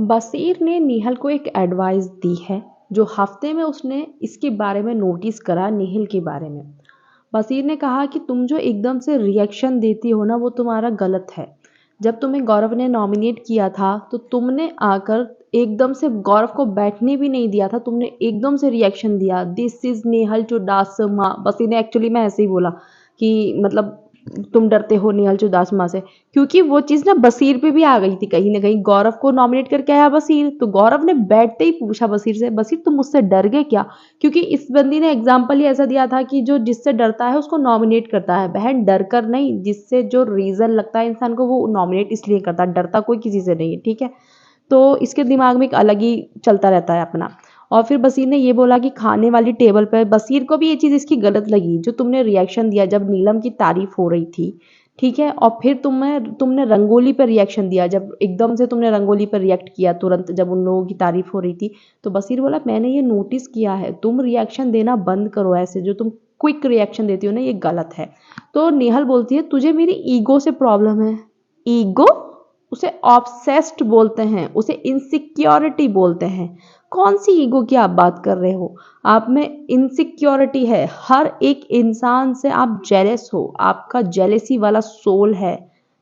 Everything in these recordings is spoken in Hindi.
बशीर ने नेहल को एक एडवाइस दी है जो हफ्ते में उसने इसके बारे में नोटिस करा नेहल के बारे में। बशीर ने कहा कि तुम जो एकदम से रिएक्शन देती हो ना वो तुम्हारा गलत है। जब तुम्हें गौरव ने नॉमिनेट किया था तो तुमने आकर एकदम से गौरव को बैठने भी नहीं दिया था, तुमने एकदम से रिएक्शन दिया, दिस इज नेहल चुडासमा। बशीर ने एक्चुअली मैं ऐसे ही बोला कि मतलब तुम डरते हो नेहल चुडासमा से, क्योंकि वो चीज़ ना बशीर पे भी आ गई थी कहीं ना कहीं। गौरव को नॉमिनेट करके आया बशीर, तो गौरव ने बैठते ही पूछा बशीर से, बशीर तुम मुझसे डर गए क्या? क्योंकि इस बंदी ने एग्जाम्पल ही ऐसा दिया था कि जो जिससे डरता है उसको नॉमिनेट करता है। बहन डर कर नहीं, जिससे जो रीज़न लगता है इंसान को वो नॉमिनेट इसलिए करता है, डरता कोई किसी से नहीं है, ठीक है। तो इसके दिमाग में एक अलग ही चलता रहता है अपना। और फिर बशीर ने ये बोला कि खाने वाली टेबल पर, बशीर को भी ये चीज़ इसकी गलत लगी जो तुमने रिएक्शन दिया जब नीलम की तारीफ हो रही थी, ठीक है। और फिर तुमने रंगोली पर रिएक्शन दिया, जब एकदम से तुमने रंगोली पर रिएक्ट किया तुरंत जब उन लोगों की तारीफ हो रही थी। तो बशीर बोला मैंने ये नोटिस किया है, तुम रिएक्शन देना बंद करो, ऐसे जो तुम क्विक रिएक्शन देती हो ना ये गलत है। तो नेहल बोलती है तुझे मेरी ईगो से प्रॉब्लम है। ईगो? उसे ऑब्सेस्ड बोलते हैं, उसे इनसिक्योरिटी बोलते हैं। कौन सी ईगो की आप बात कर रहे हो? आप में इनसिक्योरिटी है, हर एक इंसान से आप जेलस हो, आपका जेलेसी वाला सोल है।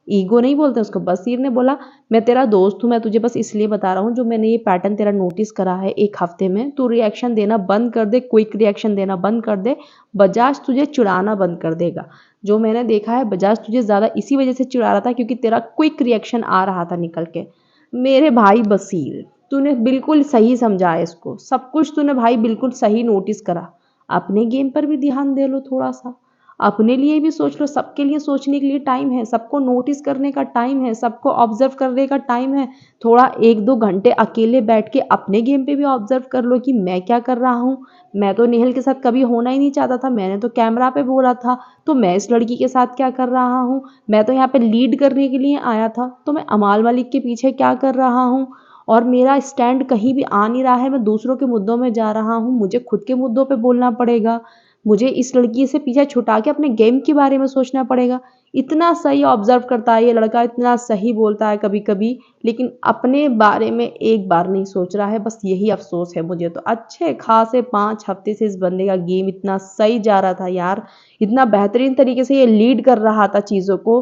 ईगो नहीं बोलते उसको। बशीर ने बोला मैं तेरा दोस्त हूँ, मैं तुझे बस इसलिए बता रहा हूँ जो मैंने ये पैटर्न तेरा नोटिस करा है एक हफ्ते में, तू रिएक्शन देना बंद कर दे, क्विक रिएक्शन देना बंद कर दे, बजाज तुझे चिढ़ाना बंद कर देगा। जो मैंने देखा है बजाज तुझे ज़्यादा इसी वजह से चिढ़ा रहा था क्योंकि तेरा क्विक रिएक्शन आ रहा था निकल के। मेरे भाई बशीर, तूने बिल्कुल सही समझा है इसको, सब कुछ तूने भाई बिल्कुल सही नोटिस करा। अपने गेम पर भी ध्यान दे लो थोड़ा सा, अपने लिए भी सोच लो, सबके लिए सोचने के लिए टाइम है, सबको नोटिस करने का टाइम है, सबको ऑब्जर्व करने का टाइम है। थोड़ा 1-2 घंटे अकेले बैठ के अपने गेम पे भी ऑब्जर्व कर लो कि मैं क्या कर रहा हूँ। मैं तो नेहल के साथ कभी होना ही नहीं चाहता था, मैंने तो कैमरा पे बोला था, तो मैं इस लड़की के साथ क्या कर रहा हूँ? मैं तो यहाँ पे लीड करने के लिए आया था, तो मैं अमाल मलिक के पीछे क्या कर रहा हूँ? और मेरा स्टैंड कहीं भी आ नहीं रहा है, मैं दूसरों के मुद्दों में जा रहा हूँ, मुझे खुद के मुद्दों पे बोलना पड़ेगा, मुझे इस लड़की से पीछे छुटा के अपने गेम के बारे में सोचना पड़ेगा। इतना सही ऑब्जर्व करता है ये लड़का, इतना सही बोलता है कभी कभी, लेकिन अपने बारे में एक बार नहीं सोच रहा है, बस यही अफसोस है मुझे। तो अच्छे खासे 5 हफ्ते से इस बंदे का गेम इतना सही जा रहा था यार, इतना बेहतरीन तरीके से ये लीड कर रहा था चीज़ों को,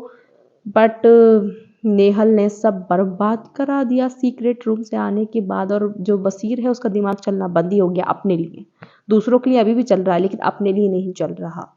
बट नेहल ने सब बर्बाद करा दिया सीक्रेट रूम से आने के बाद। और जो बशीर है उसका दिमाग चलना बंद ही हो गया अपने लिए, दूसरों के लिए अभी भी चल रहा है लेकिन अपने लिए नहीं चल रहा।